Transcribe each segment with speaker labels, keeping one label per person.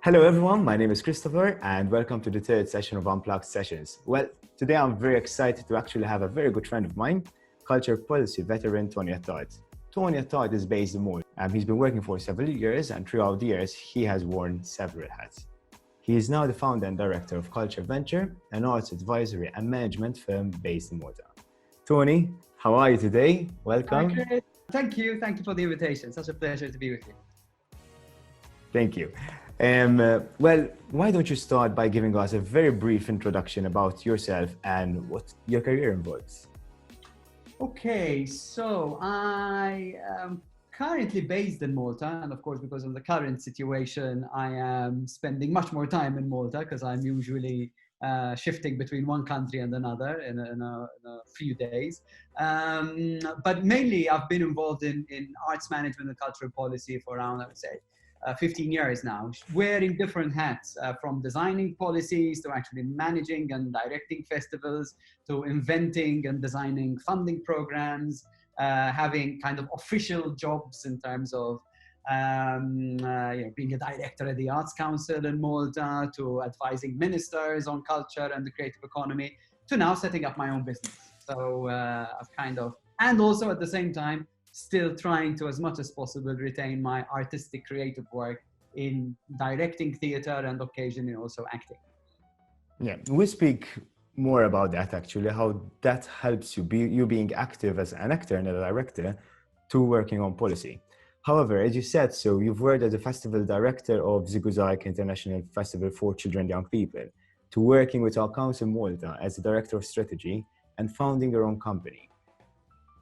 Speaker 1: Hello everyone, my name is Christopher and welcome to the third session of Unplugged Sessions. Well, today I'm very excited to actually have a very good friend of mine, culture policy veteran Toni Attard. Toni Attard is based in Malta and he's been working for several years, and throughout the years he has worn several hats. He is now the founder and director of Culture Venture, an arts advisory and management firm based in Malta. Toni, how are you today? Welcome.
Speaker 2: Hi, Chris. Thank you for the invitation. Such a pleasure to be with you.
Speaker 1: Thank you. Well, why don't you start by giving us a very brief introduction about yourself and what your career involves?
Speaker 2: Okay, so I am currently based in Malta, and of course, because of the current situation, I am spending much more time in Malta because I'm usually shifting between one country and another in a few days. But mainly, I've been involved in arts management and cultural policy for around, I would say, 15 years now, wearing different hats, from designing policies to actually managing and directing festivals, to inventing and designing funding programs, having kind of official jobs in terms of being a director at the Arts Council in Malta, to advising ministers on culture and the creative economy, to now setting up my own business. So I've kind of, and also at the same time, still trying to, as much as possible, retain my artistic creative work in directing theater and occasionally also acting.
Speaker 1: Yeah, we speak more about that actually, how that helps you, you being active as an actor and a director, to working on policy. However, as you said, so you've worked as a festival director of Ziguzak International Festival for Children and Young People, to working with our council Malta as a director of strategy and founding your own company.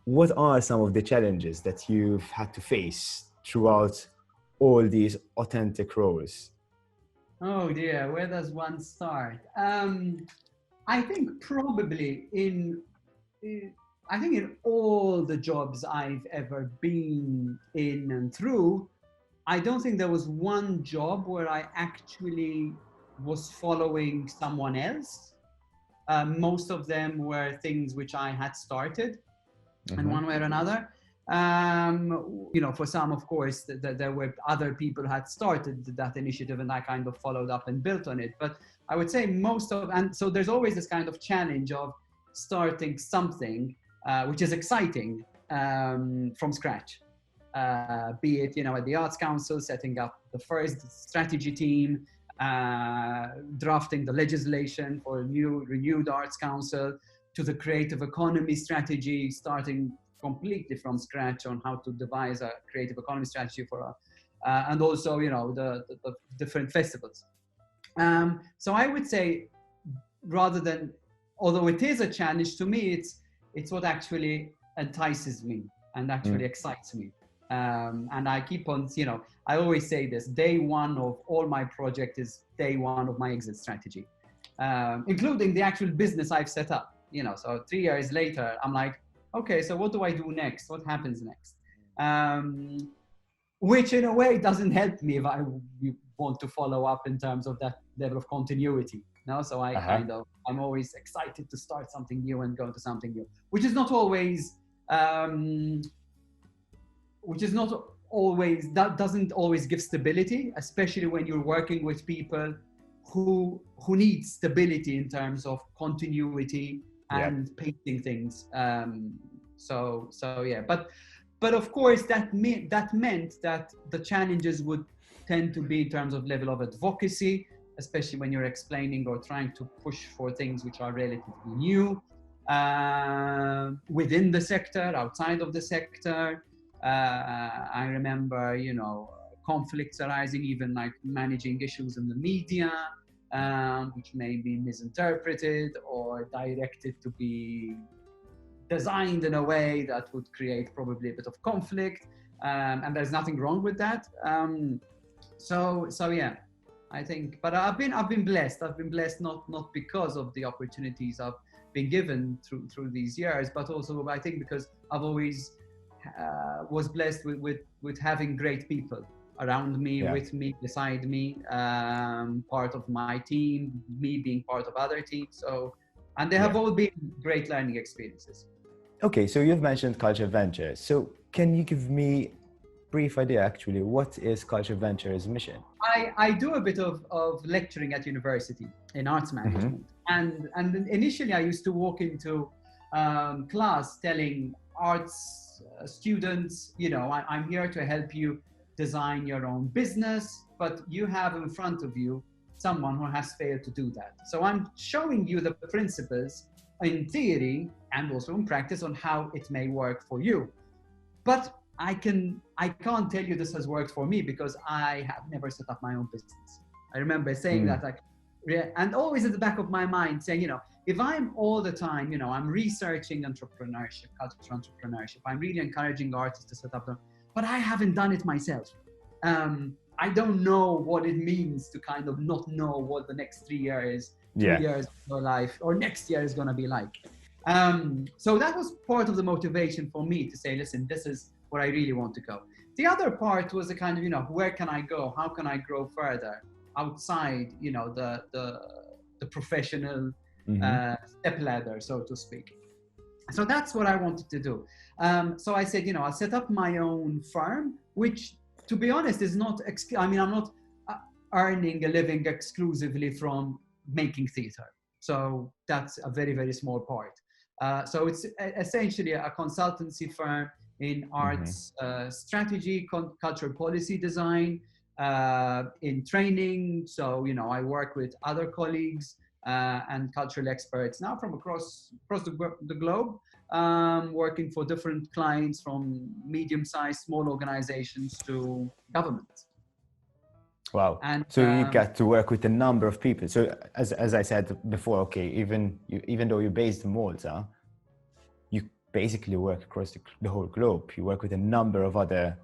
Speaker 1: What are some of the challenges that you've had to face throughout all these authentic roles?
Speaker 2: Oh dear, where does one start? I think probably in all the jobs I've ever been in and through, I don't think there was one job where I actually was following someone else. Most of them were things which I had started. In one way or another. For some, of course, there were other people who had started that initiative and I kind of followed up and built on it. But I would say and so there's always this kind of challenge of starting something which is exciting from scratch. Be it, at the Arts Council, setting up the first strategy team, drafting the legislation for a renewed Arts Council, to the creative economy strategy, starting completely from scratch on how to devise a creative economy strategy for and also, the different festivals. So I would say, although it is a challenge, to me, it's what actually entices me and actually excites me. And I keep on, I always say this, day one of all my project is day one of my exit strategy, including the actual business I've set up. So 3 years later, I'm like, okay, so what do I do next? What happens next? Which in a way doesn't help me if I want to follow up in terms of that level of continuity. So I'm always excited to start something new and go into something new, which is not always, that doesn't always give stability, especially when you're working with people who need stability in terms of continuity and pacing things. But of course that meant that the challenges would tend to be in terms of level of advocacy, especially when you're explaining or trying to push for things which are relatively new, within the sector, outside of the sector. I remember, conflicts arising, even like managing issues in the media, which may be misinterpreted or directed to be designed in a way that would create probably a bit of conflict, and there's nothing wrong with that. I think, but I've been blessed. I've been blessed not because of the opportunities I've been given through these years, but also I think because I've always was blessed with having great people around me, with me, beside me, part of my team, me being part of other teams. And they have all been great learning experiences.
Speaker 1: Okay, so you've mentioned Culture Venture. So can you give me brief idea, actually, what is Culture Ventures' mission?
Speaker 2: I do a bit of lecturing at university in arts management. And initially I used to walk into class telling arts students, you know, I'm here to help you design your own business, but you have in front of you someone who has failed to do that. So I'm showing you the principles in theory and also in practice on how it may work for you. But I can't tell you this has worked for me because I have never set up my own business. I remember saying that, like, and always at the back of my mind saying, you know, if I'm all the time, you know, I'm researching entrepreneurship, cultural entrepreneurship, I'm really encouraging artists to set up them, but I haven't done it myself. I don't know what it means to kind of not know what the next 3 years, 2 years of your life or next year is going to be like. So that was part of the motivation for me to say, listen, this is where I really want to go. The other part was the kind of, you know, where can I go? How can I grow further outside, you know, the professional step ladder, so to speak. So that's what I wanted to do. So I said, you know, I'll set up my own firm, which, to be honest, is not, I mean, I'm not earning a living exclusively from making theater. So that's a very, very small part. So it's essentially a consultancy firm in arts strategy, cultural policy design, in training. So, you know, I work with other colleagues and cultural experts now from across the globe, working for different clients from medium-sized, small organizations to governments.
Speaker 1: Wow. And so you got to work with a number of people. So as I said before, okay, even though you're based in Malta, you basically work across the whole globe. You work with a number of other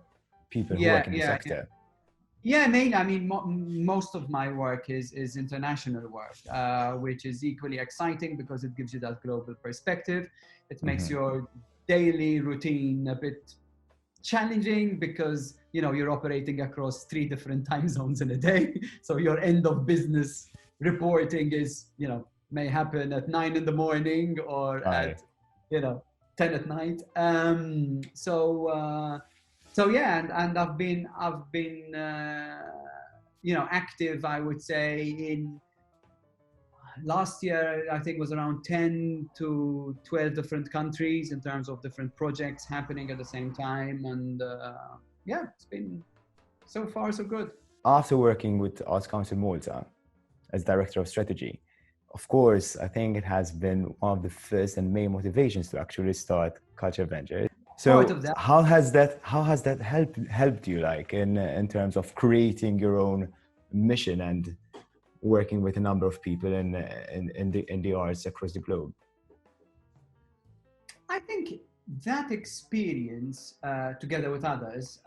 Speaker 1: people who work in the sector.
Speaker 2: Yeah, mainly, I mean, most of my work is international work, which is equally exciting because it gives you that global perspective. It makes your daily routine a bit challenging because, you know, you're operating across 3 different time zones in a day. So your end of business reporting is, you know, may happen at 9 in the morning or at, you know, 10 at night. So yeah, and I've been you know, active, I would say, in last year, I think was around 10 to 12 different countries in terms of different projects happening at the same time. And yeah, it's been so far so good.
Speaker 1: After working with Arts Council Malta as Director of Strategy, of course, I think it has been one of the first and main motivations to actually start Culture Ventures. So how has that helped you, like in terms of creating your own mission and working with a number of people in the arts across the globe?
Speaker 2: I think that experience, together with others,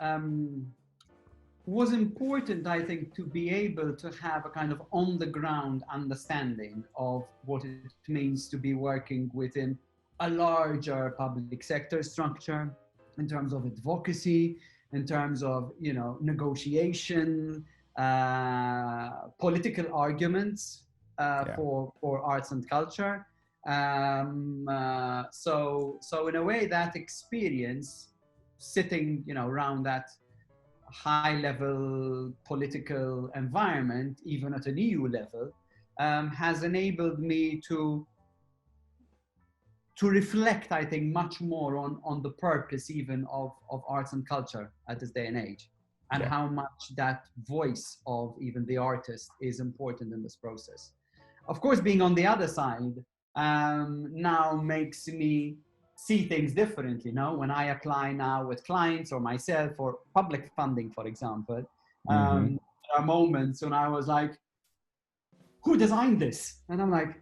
Speaker 2: was important, I think, to be able to have a kind of on-the-ground understanding of what it means to be working within a larger public sector structure in terms of advocacy, in terms of, you know, negotiation, political arguments for arts and culture. So in a way, that experience, sitting, you know, around that high-level political environment, even at an EU level, has enabled me to reflect, I think, much more on the purpose even of arts and culture at this day and age, and how much that voice of even the artist is important in this process. Of course, being on the other side now makes me see things differently. Now, when I apply now with clients or myself for public funding, for example, there are moments when I was like, who designed this? And I'm like,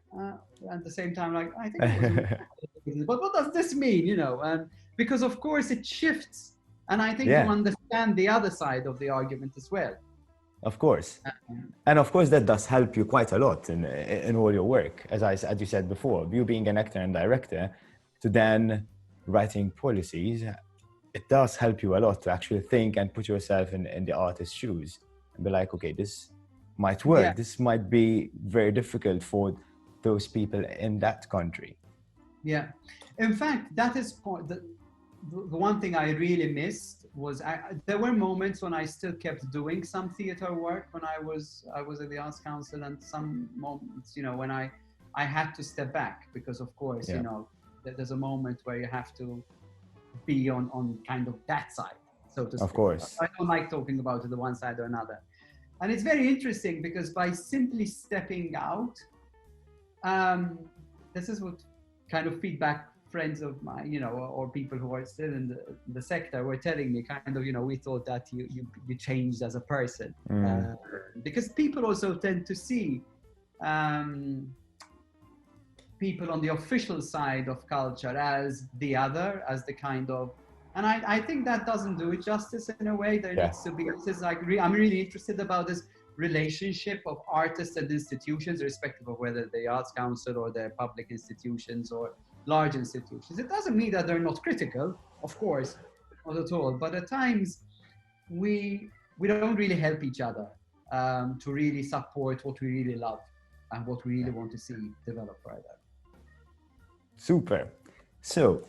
Speaker 2: at the same time, like, I think it was but what does this mean, you know? And because of course it shifts, and I think you understand the other side of the argument as well.
Speaker 1: Of course, and of course that does help you quite a lot in all your work. As you said before, you being an actor and director, to then writing policies, it does help you a lot to actually think and put yourself in the artist's shoes and be like, okay, this might work. Yeah. This might be very difficult for those people in that country.
Speaker 2: Yeah. In fact, that is the one thing I really missed there were moments when I still kept doing some theater work when I was at the Arts Council, and some moments, when I had to step back because, of course,
Speaker 1: Yeah.
Speaker 2: there's a moment where you have to be on kind of that side, so to speak.
Speaker 1: Of course.
Speaker 2: I don't like talking about it the one side or another. And it's very interesting because by simply stepping out, this is what kind of feedback friends of mine, or people who are still in the sector were telling me, kind of, we thought that you changed as a person. Because people also tend to see people on the official side of culture as the other, as the kind of, and I think that doesn't do it justice in a way. There needs to be, this is like, I'm really interested about this relationship of artists and institutions, irrespective of whether the Arts Council or they're public institutions or large institutions. It doesn't mean that they're not critical, of course, not at all. But at times, we don't really help each other to really support what we really love and what we really want to see develop further.
Speaker 1: Super. So,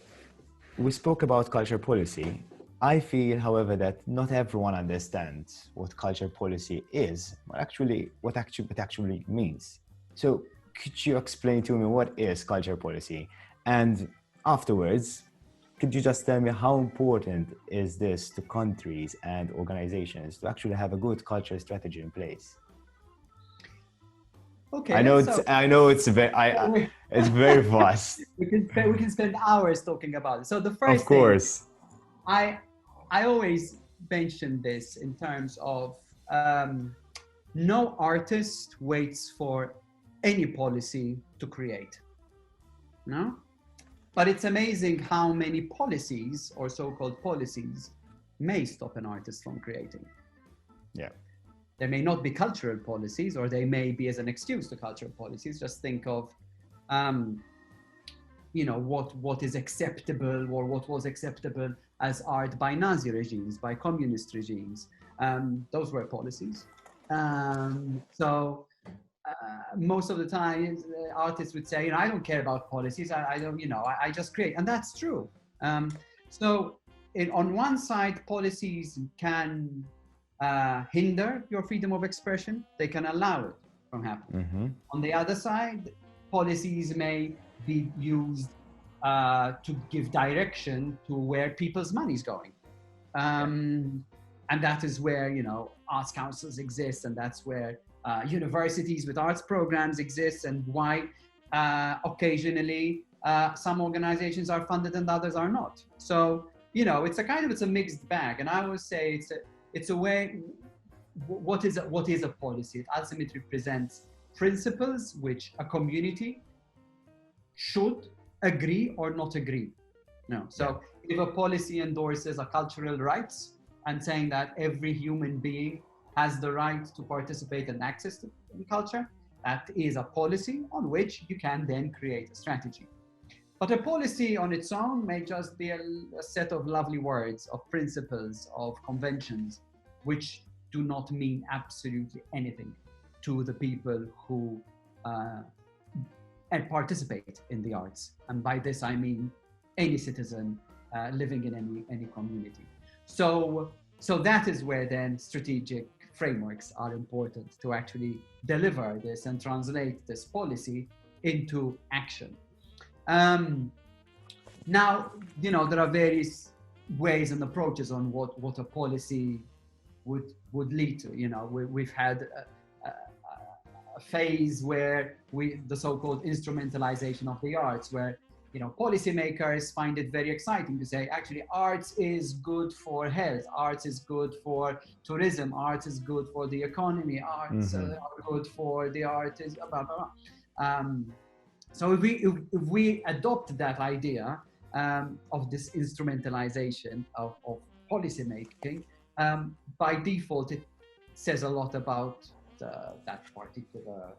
Speaker 1: we spoke about culture policy. I feel, however, that not everyone understands what culture policy is, what it actually means. So, could you explain to me what is culture policy? And afterwards, could you just tell me how important is this to countries and organizations to actually have a good culture strategy in place?
Speaker 2: Okay.
Speaker 1: I know it's very vast.
Speaker 2: We can spend hours talking about it. So the first
Speaker 1: of course
Speaker 2: thing, I always mention this in terms of no artist waits for any policy to create. No? But it's amazing how many policies or so-called policies may stop an artist from creating.
Speaker 1: Yeah.
Speaker 2: There may not be cultural policies, or they may be as an excuse to cultural policies. Just think of, what is acceptable or what was acceptable as art by Nazi regimes, by communist regimes. Those were policies. Most of the time, artists would say, I don't care about policies. I don't, I just create, and that's true. On one side, policies can hinder your freedom of expression. They can allow it from happening.
Speaker 1: Mm-hmm.
Speaker 2: On the other side, policies may be used to give direction to where people's money is going. And that is where, arts councils exist, and that's where universities with arts programs exist, and why occasionally some organizations are funded and others are not. So, it's a mixed bag. And I always say it's a way, what is a policy? It ultimately represents principles which a community should agree or not agree. If a policy endorses a cultural rights and saying that every human being has the right to participate and access to culture, that is a policy on which you can then create a strategy. But a policy on its own may just be a set of lovely words, of principles, of conventions, which do not mean absolutely anything to the people who participate in the arts. And by this, I mean any citizen living in any community. So that is where then strategic frameworks are important to actually deliver this and translate this policy into action. Now, there are various ways and approaches on what a policy would lead to. We've had a phase where the so-called instrumentalization of the arts, where policymakers find it very exciting to say, actually, arts is good for health, arts is good for tourism, arts is good for the economy, arts are good for the artists, blah, blah, blah. So if we adopt that idea of this instrumentalization of policymaking, by default, it says a lot about that particular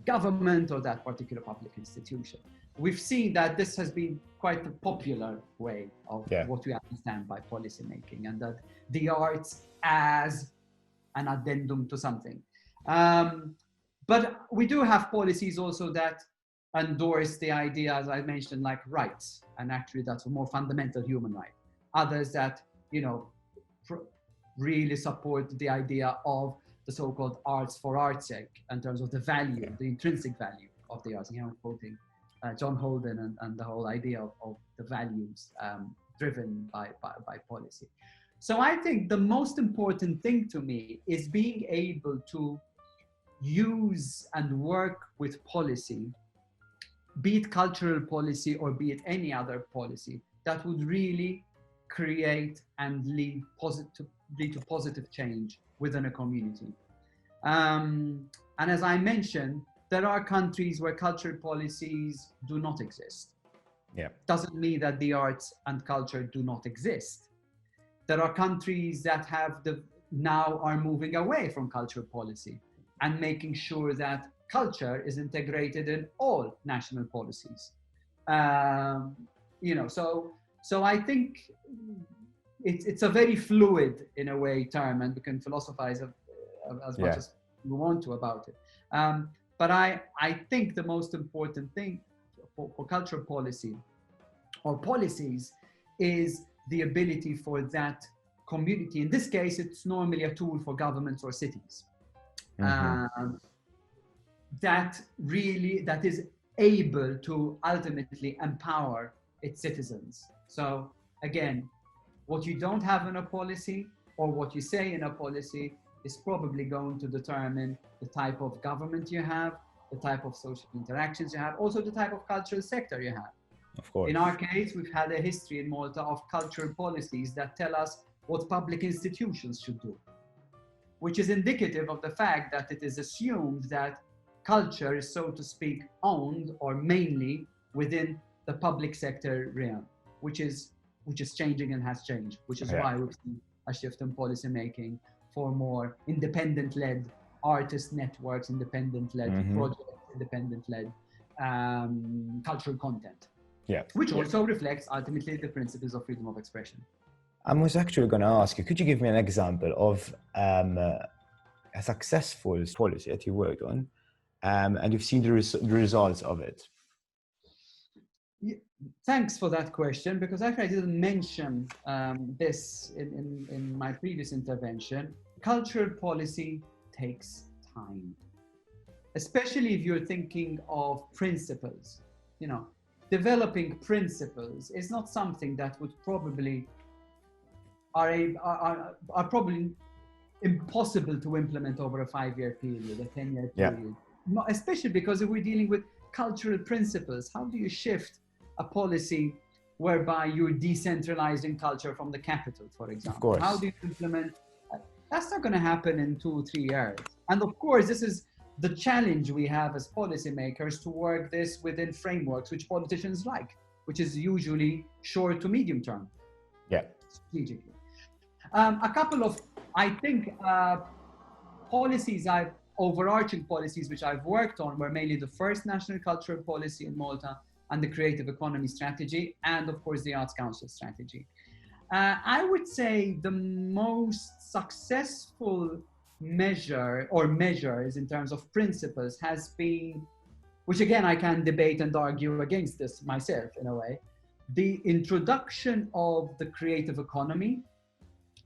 Speaker 2: government or that particular public institution. We've seen that this has been quite a popular way of what we understand by policymaking, and that the arts as an addendum to something. But we do have policies also that endorse the idea, as I mentioned, like rights, and actually that's a more fundamental human right. Others that, really support the idea of the so-called arts for art's sake, in terms of the value, the intrinsic value of the arts. I'm quoting John Holden and the whole idea of the values driven by policy. So I think the most important thing to me is being able to use and work with policy, be it cultural policy or be it any other policy, that would really create and lead to positive change within a community. And as I mentioned, there are countries where cultural policies do not exist.
Speaker 1: Yeah.
Speaker 2: Doesn't mean that the arts and culture do not exist. There are countries that now are moving away from cultural policy and making sure that culture is integrated in all national policies. So I think it's a very fluid, in a way, term, and we can philosophize as much as we want to about it. But I think the most important thing for cultural policy or policies is the ability for that community. In this case, it's normally a tool for governments or cities. That is able to ultimately empower its citizens. So again, what you don't have in a policy or what you say in a policy is probably going to determine the type of government you have, the type of social interactions you have, also the type of cultural sector you have.
Speaker 1: Of course.
Speaker 2: In our case, we've had a history in Malta of cultural policies that tell us what public institutions should do, which is indicative of the fact that it is assumed that culture is, so to speak, owned or mainly within the public sector realm, which is changing and has changed, which is why we've seen a shift in policy making for more independent-led artist networks, independent-led projects, independent-led cultural content, which also reflects ultimately the principles of freedom of expression.
Speaker 1: I was actually going to ask you, could you give me an example of a successful policy that you worked on and you've seen the results of it?
Speaker 2: Thanks for that question, because actually I didn't mention this in my previous intervention. Cultural policy takes time, especially if you're thinking of principles. Developing principles is not something that would probably are probably impossible to implement over a 5-year period, a 10-year period. Especially because if we're dealing with cultural principles, how do you shift a policy whereby you're decentralizing culture from the capital, for example?
Speaker 1: Of course.
Speaker 2: How do you implement? That's not going to happen in 2-3 years. And of course, this is the challenge we have as policymakers, to work this within frameworks which politicians like, which is usually short to medium term. Strategically. A couple of, I think, overarching policies which I've worked on were mainly the first national cultural policy in Malta and the creative economy strategy, and of course the Arts Council strategy. I would say the most successful measure or measures in terms of principles has been, which again I can debate and argue against this myself in a way, the introduction of the creative economy,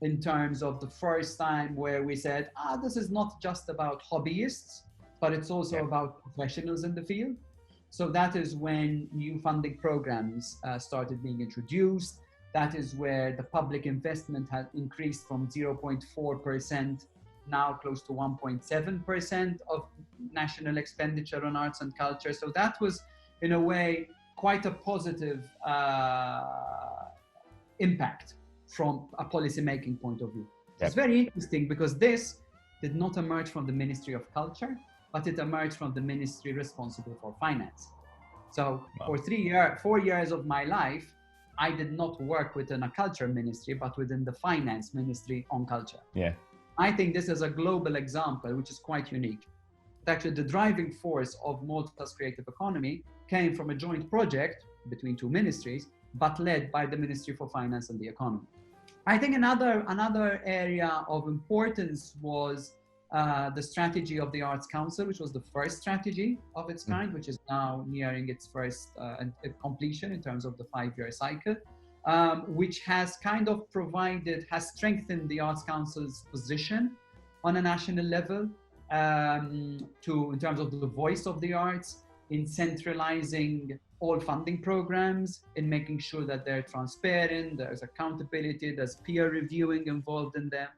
Speaker 2: in terms of the first time where we said, this is not just about hobbyists, but it's also about professionals in the field. So that is when new funding programs started being introduced. That is where the public investment has increased from 0.4%, now close to 1.7% of national expenditure on arts and culture. So that was, in a way, quite a positive impact from a policy-making point of view. It's very interesting because this did not emerge from the Ministry of Culture, but it emerged from the ministry responsible for finance. So for 4 years of my life, I did not work within a culture ministry, but within the finance ministry on culture. I think this is a global example, which is quite unique. Actually, the driving force of Malta's creative economy came from a joint project between 2 ministries, but led by the Ministry for Finance and the Economy. I think another area of importance was the strategy of the Arts Council, which was the first strategy of its kind, which is now nearing its first completion in terms of the 5-year cycle. which has kind of has strengthened the Arts Council's position on a national level, in terms of the voice of the arts, in centralizing all funding programs, in making sure that they're transparent, there's accountability, there's peer reviewing involved in them,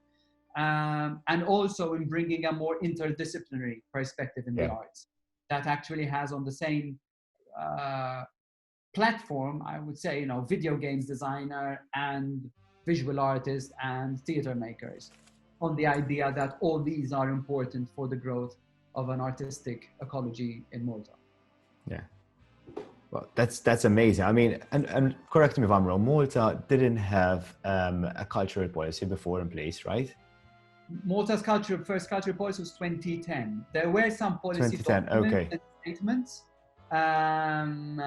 Speaker 2: and also in bringing a more interdisciplinary perspective in the arts that actually has on the same platform, I would say, video games designer and visual artists and theater makers, on the idea that all these are important for the growth of an artistic ecology in Malta.
Speaker 1: Yeah. Well, that's amazing. I mean, and correct me if I'm wrong, Malta didn't have a cultural policy before in place, right?
Speaker 2: Malta's first cultural policy was 2010. There were some policy documents and statements. And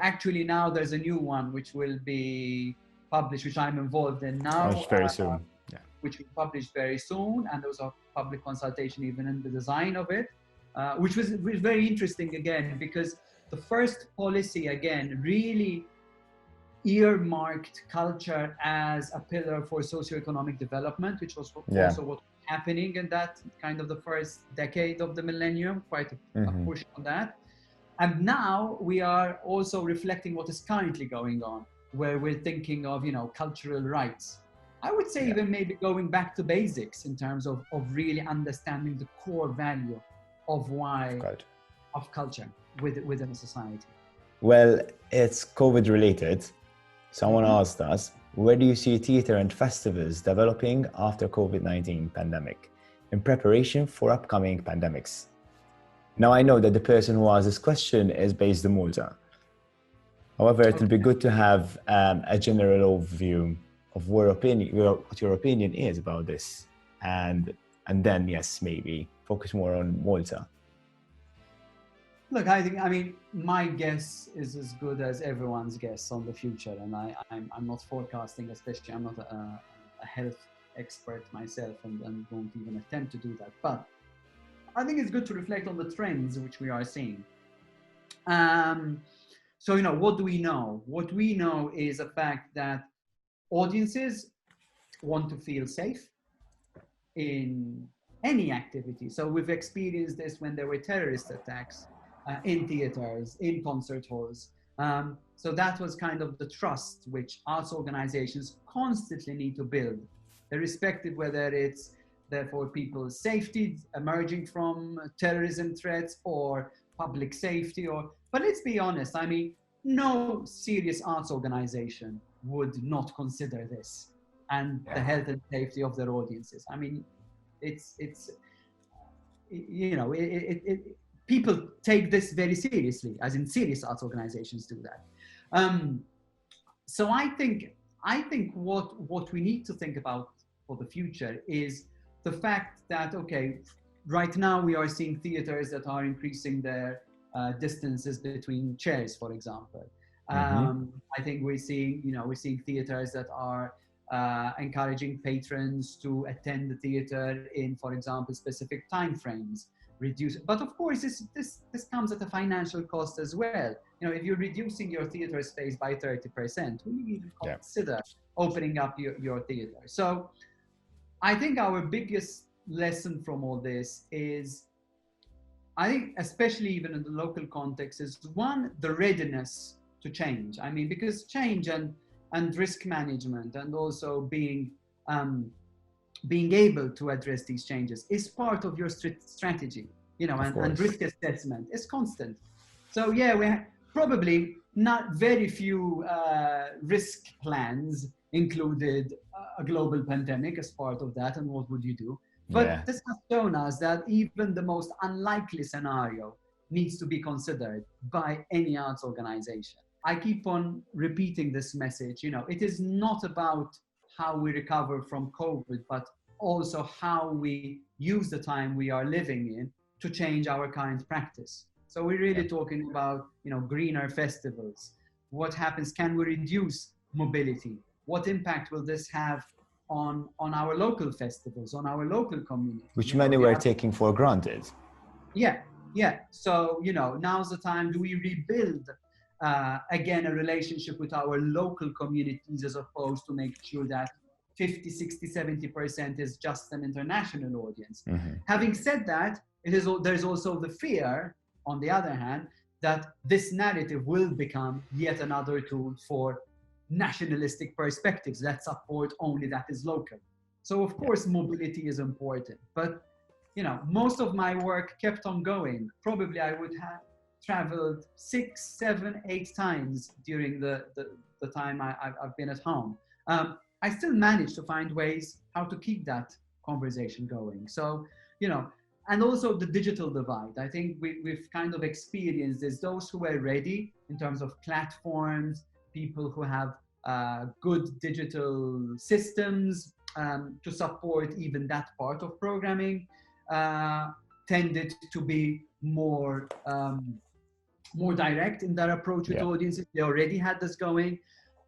Speaker 2: actually now there's a new one which will be published, which I'm involved in now.
Speaker 1: Very soon. Yeah.
Speaker 2: Which will be published very soon. And there was a public consultation even in the design of it, which was very interesting again, because the first policy again really earmarked culture as a pillar for socioeconomic development, which was also what was happening in that kind of the first decade of the millennium, quite a push on that. And now we are also reflecting what is currently going on, where we're thinking of, cultural rights. I would say even maybe going back to basics in terms of really understanding the core value of culture within a society.
Speaker 1: Well, it's COVID related. Someone asked us, where do you see theatre and festivals developing after COVID-19 pandemic in preparation for upcoming pandemics? Now, I know that the person who asked this question is based in Malta. However, it will be good to have a general overview of what your opinion is about this. And then, yes, maybe focus more on Malta.
Speaker 2: Look, my guess is as good as everyone's guess on the future. And I'm not forecasting, especially I'm not a health expert myself and won't even attempt to do that. But I think it's good to reflect on the trends which we are seeing. So, what do we know? What we know is a fact that audiences want to feel safe in any activity. So we've experienced this when there were terrorist attacks in theaters, in concert halls. So that was kind of the trust which arts organizations constantly need to build, irrespective whether it's therefore people's safety emerging from terrorism threats or public safety but let's be honest, no serious arts organization would not consider this and the health and safety of their audiences. People take this very seriously, as in serious arts organizations do that. So I think what we need to think about for the future is the fact that, right now we are seeing theaters that are increasing their distances between chairs, for example. I think we're seeing theaters that are encouraging patrons to attend the theater in, for example, specific time frames. But of course, this comes at a financial cost as well. If you're reducing your theater space by 30%, will you even consider opening up your theater? So I think our biggest lesson from all this is, I think, especially even in the local context, is one, the readiness to change. Because change and risk management and also being able to address these changes is part of your strategy, and risk assessment is constant. So we have probably not very few risk plans included a global pandemic as part of that, and what would you do? But this has shown us that even the most unlikely scenario needs to be considered by any arts organization. I keep on repeating this message, it is not about how we recover from COVID, but also how we use the time we are living in to change our current practice. So we're really talking about, greener festivals. What happens? Can we reduce mobility? What impact will this have on our local festivals, on our local community?
Speaker 1: Which many were taking for granted.
Speaker 2: Yeah. So, now's the time. Do we rebuild again, a relationship with our local communities as opposed to make sure that 50, 60, 70% is just an international audience. Having said that, there's also the fear, on the other hand, that this narrative will become yet another tool for nationalistic perspectives that support only that is local. So of course, mobility is important, but most of my work kept on going. Probably I would have traveled 6, 7, 8 times during the time I've been at home. I still managed to find ways how to keep that conversation going. So, and also the digital divide. I think we've kind of experienced this. Those who are ready in terms of platforms, people who have good digital systems to support even that part of programming, tended to be more direct in their approach with audiences. They already had this going.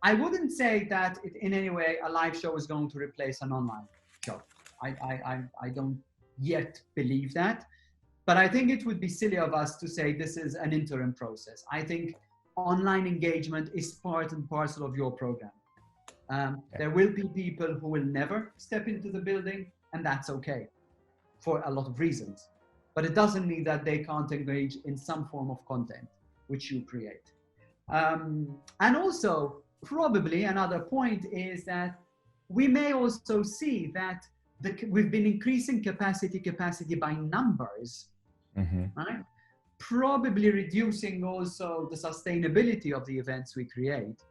Speaker 2: I wouldn't say that in any way a live show is going to replace an online show. I don't yet believe that, but I think it would be silly of us to say this is an interim process. I think online engagement is part and parcel of your program. There will be people who will never step into the building, and that's okay for a lot of reasons. But it doesn't mean that they can't engage in some form of content which you create. And also, probably another point is that we may also see that we've been increasing capacity by numbers, right? Probably reducing also the sustainability of the events we create,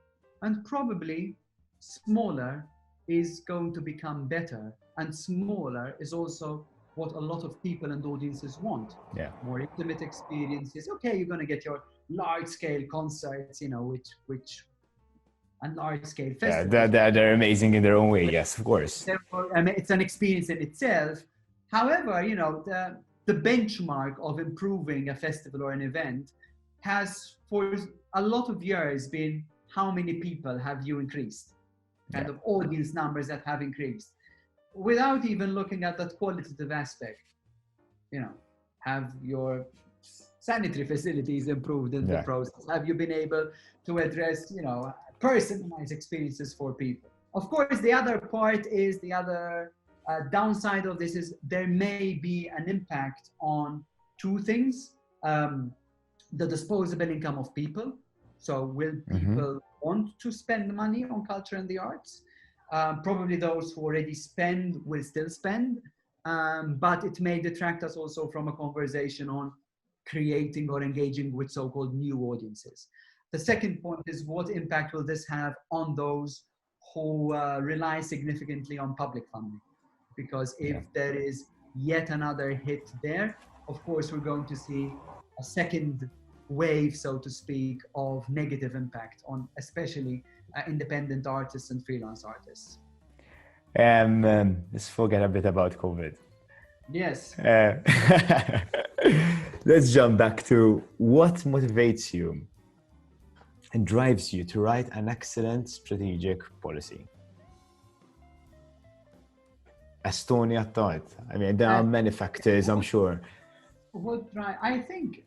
Speaker 2: and probably smaller is going to become better, and smaller is also what a lot of people and audiences want. More intimate experiences. Okay, you're going to get your large-scale concerts, which and large-scale festivals.
Speaker 1: They're amazing in their own way. Yes, of course.
Speaker 2: I mean, it's an experience in itself. However, the benchmark of improving a festival or an event has, for a lot of years, been how many people have you increased, kind of audience numbers that have increased, without even looking at that qualitative aspect. Have your sanitary facilities improved in the process? Have you been able to address, personalized experiences for people? Of course, the other part is the other downside of this is there may be an impact on two things. The disposable income of people. So will people want to spend money on culture and the arts? Probably those who already spend will still spend, but it may detract us also from a conversation on creating or engaging with so-called new audiences. The second point is, what impact will this have on those who rely significantly on public funding? Because if there is yet another hit there, of course, we're going to see a second wave, so to speak, of negative impact on especially independent artists and freelance artists.
Speaker 1: Let's forget a bit about COVID.
Speaker 2: Yes.
Speaker 1: Let's jump back to what motivates you and drives you to write an excellent strategic policy. As Toni Attard. I mean, there are many factors, I'm sure.
Speaker 2: I think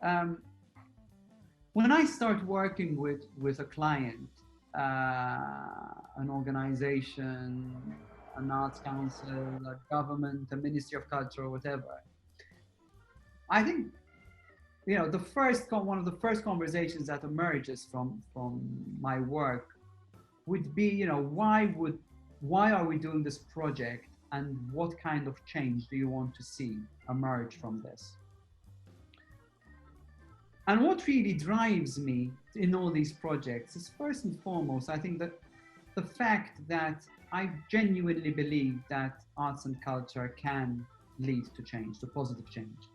Speaker 2: when I start working with a client, an organization, an arts council, a government, a ministry of culture, or whatever, I think one of the first conversations that emerges from my work would be, why are we doing this project, and what kind of change do you want to see emerge from this? And what really drives me in all these projects is, first and foremost, I think that the fact that I genuinely believe that arts and culture can lead to change, to positive change.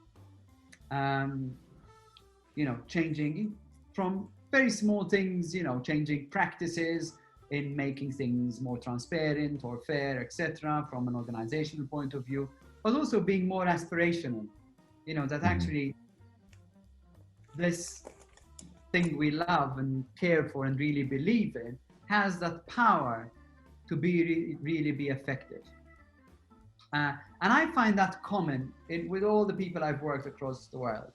Speaker 2: Changing from very small things, changing practices in making things more transparent or fair, etc., from an organizational point of view, but also being more aspirational, that actually this thing we love and care for and really believe in has that power to really be effective. And I find that common with all the people I've worked across the world.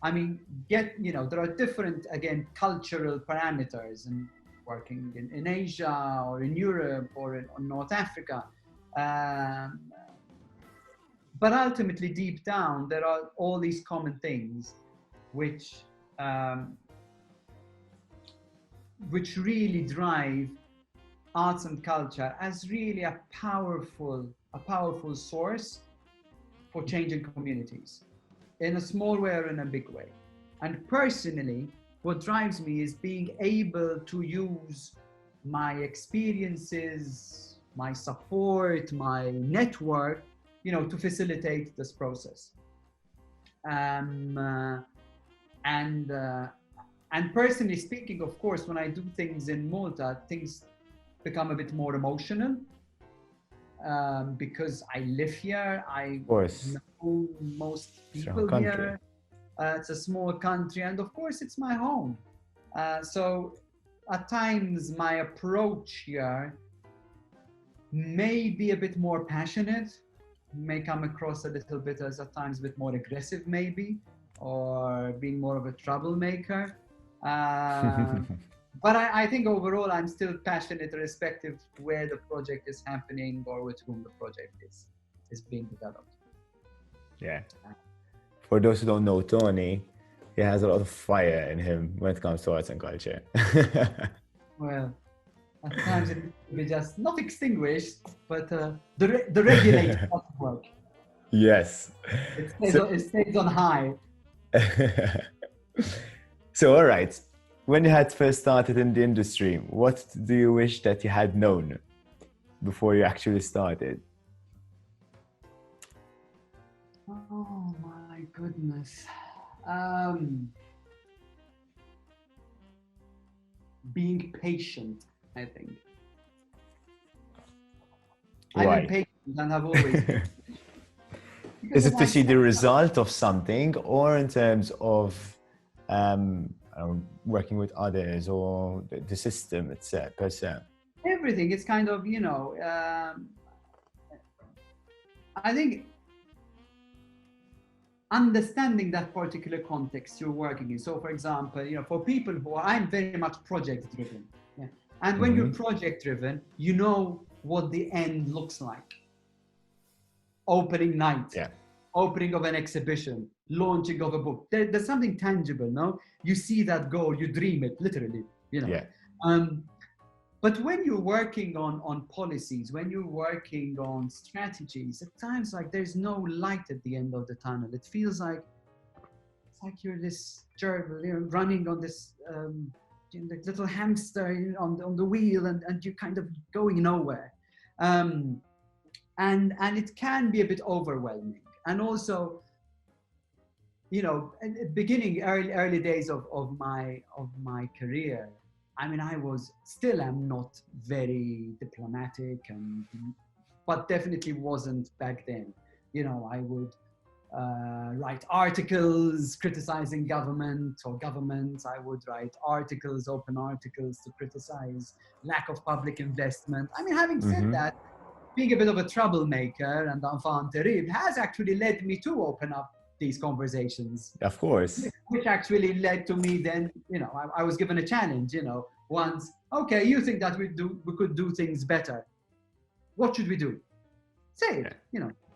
Speaker 2: I mean, there are different, again, cultural parameters and working in Asia or in Europe or in North Africa. Um, but ultimately, deep down, there are all these common things which really drive arts and culture as really a powerful source for changing communities in a small way or in a big way. And personally, what drives me is being able to use my experiences, my support, my network, to facilitate this process. And personally speaking, of course, when I do things in Malta, things become a bit more emotional because I live here. I know most people here. It's a small country, and of course, it's my home. So at times, my approach here may be a bit more passionate, may come across a little bit as at times a bit more aggressive, maybe, or being more of a troublemaker. But I think overall, I'm still passionate, irrespective of where the project is happening or with whom the project is being developed.
Speaker 1: Yeah. For those who don't know Toni, he has a lot of fire in him when it comes to arts and culture.
Speaker 2: Well, at times it will be just not extinguished, but the regulator doesn't work.
Speaker 1: Yes.
Speaker 2: It stays on high.
Speaker 1: So, all right. When you had first started in the industry, what do you wish that you had known before you actually started?
Speaker 2: Oh my goodness. Being patient, I think.
Speaker 1: Why?
Speaker 2: I've been patient and have always been.
Speaker 1: Is it to see the result of something, or in terms of working with others, or the system itself per se?
Speaker 2: Everything. It's kind of, I think understanding that particular context you're working in. So for example, for people I'm very much project driven. Yeah. And when you're project driven, you know what the end looks like. Opening night, opening of an exhibition, launching of a book. There's something tangible, no? You see that goal, you dream it, literally,
Speaker 1: Yeah.
Speaker 2: But when you're working on policies, when you're working on strategies, at times like there's no light at the end of the tunnel. It feels like you're this gerbil, running on this little hamster on the wheel, and you're kind of going nowhere. And it can be a bit overwhelming. And also, at the beginning, early days of my career, I mean, I am not very diplomatic, but definitely wasn't back then. I would write articles criticizing government or governments. I would write open articles to criticize lack of public investment. I mean, having said that, being a bit of a troublemaker and enfant terrible has actually led me to open up these conversations.
Speaker 1: Of course.
Speaker 2: Which actually led to me then, I was given a challenge, once, okay, you think that we could do things better. What should we do? Say it,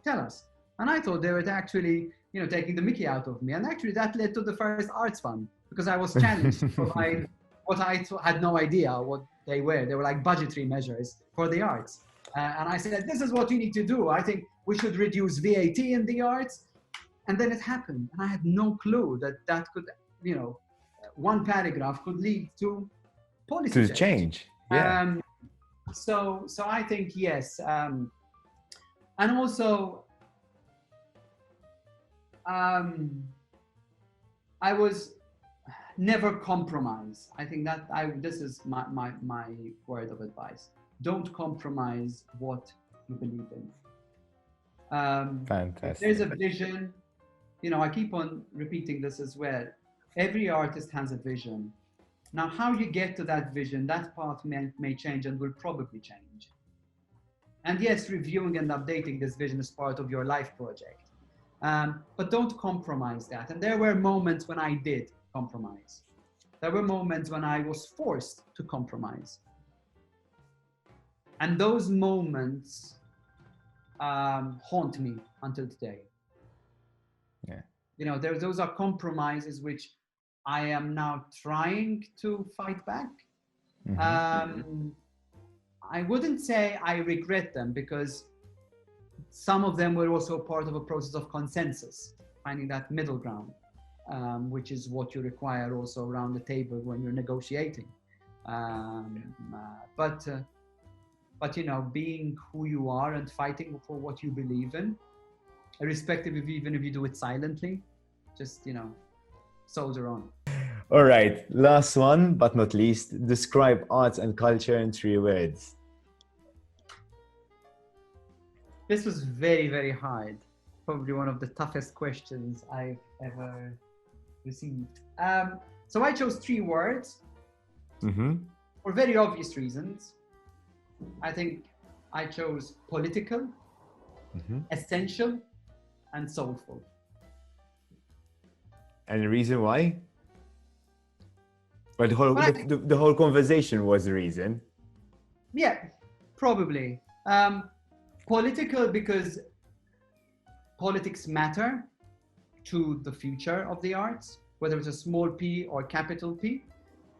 Speaker 2: tell us. And I thought they were actually, taking the mickey out of me. And actually that led to the first arts fund, because I was challenged to provide what I had no idea what they were. They were like budgetary measures for the arts. And I said, this is what you need to do. I think we should reduce VAT in the arts. And then it happened. And I had no clue that could, one paragraph could lead to policy
Speaker 1: change. Yeah.
Speaker 2: So I think, yes. And also, I was never compromise. I think that this is my word of advice. Don't compromise what you believe in.
Speaker 1: Fantastic.
Speaker 2: There's a vision. I keep on repeating this as well. Every artist has a vision. Now, how you get to that vision, that path may change and will probably change. And yes, reviewing and updating this vision is part of your life project. But don't compromise that. And there were moments when I did compromise. There were moments when I was forced to compromise. And those moments haunt me until today.
Speaker 1: Yeah.
Speaker 2: You know, those are compromises which I am now trying to fight back. I wouldn't say I regret them, because some of them were also part of a process of consensus, finding that middle ground, which is what you require also around the table when you're negotiating. But you know, being who you are and fighting for what you believe in, irrespective of even if you do it silently, just, you know, soldier on.
Speaker 1: All right, last one but not least, describe arts and culture in 3 words.
Speaker 2: This was very, very hard. Probably one of the toughest questions I've ever received. So I chose 3 words for very obvious reasons. I think I chose political, essential, and soulful.
Speaker 1: And the reason why? But the whole conversation was the reason.
Speaker 2: Yeah, probably. Political, because politics matter to the future of the arts, whether it's a small p or capital P,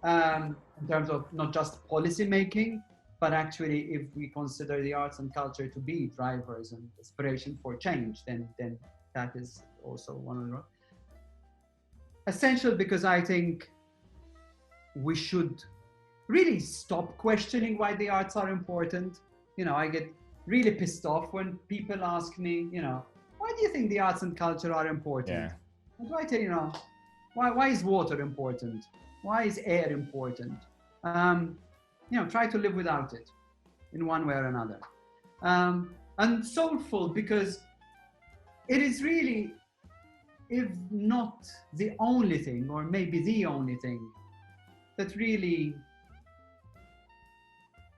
Speaker 2: in terms of not just policy making, but actually if we consider the arts and culture to be drivers and inspiration for change, then that is also one of the... Essential, because I think we should really stop questioning why the arts are important. You know, I get really pissed off when people ask me, you know, why do you think the arts and culture are important?
Speaker 1: Yeah.
Speaker 2: And I tell you, know, why is water important? Why is air important? You know, try to live without it in one way or another. And soulful, because it is really, if not the only thing, or maybe the only thing that really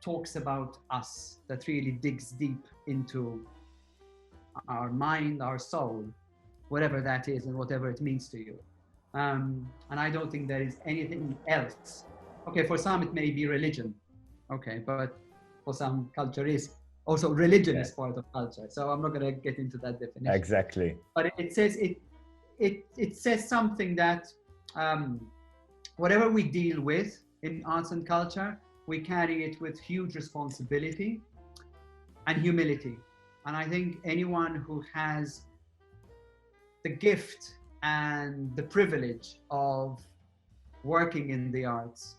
Speaker 2: talks about us, that really digs deep into our mind, our soul, whatever that is and whatever it means to you. And I don't think there is anything else. Okay, for some it may be religion, okay, but for some culture is also religion is part of culture. So I'm not going to get into that definition.
Speaker 1: Exactly.
Speaker 2: But it says it says something that whatever we deal with in arts and culture, we carry it with huge responsibility and humility. And I think anyone who has the gift and the privilege of working in the arts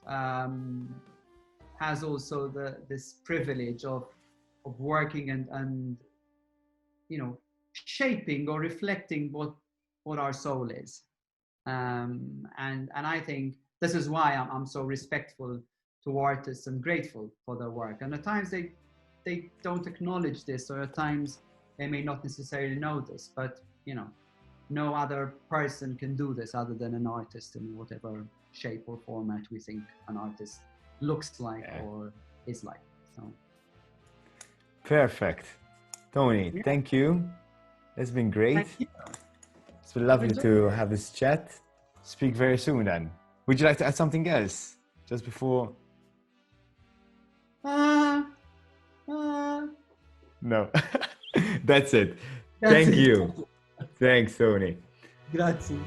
Speaker 2: has also this privilege of working and you know, shaping or reflecting what our soul is. And I think this is why I'm so respectful to artists and grateful for their work. And at times they don't acknowledge this, or at times they may not necessarily know this, but you know, no other person can do this other than an artist in whatever shape or format we think an artist looks like or is like. So
Speaker 1: perfect. Toni, thank you. It's been great.
Speaker 2: thank you.
Speaker 1: It's been lovely to have this chat. Speak very soon then. Would you like to add something else just before? No. That's it. Thank you. Thanks, Toni.
Speaker 2: Grazie.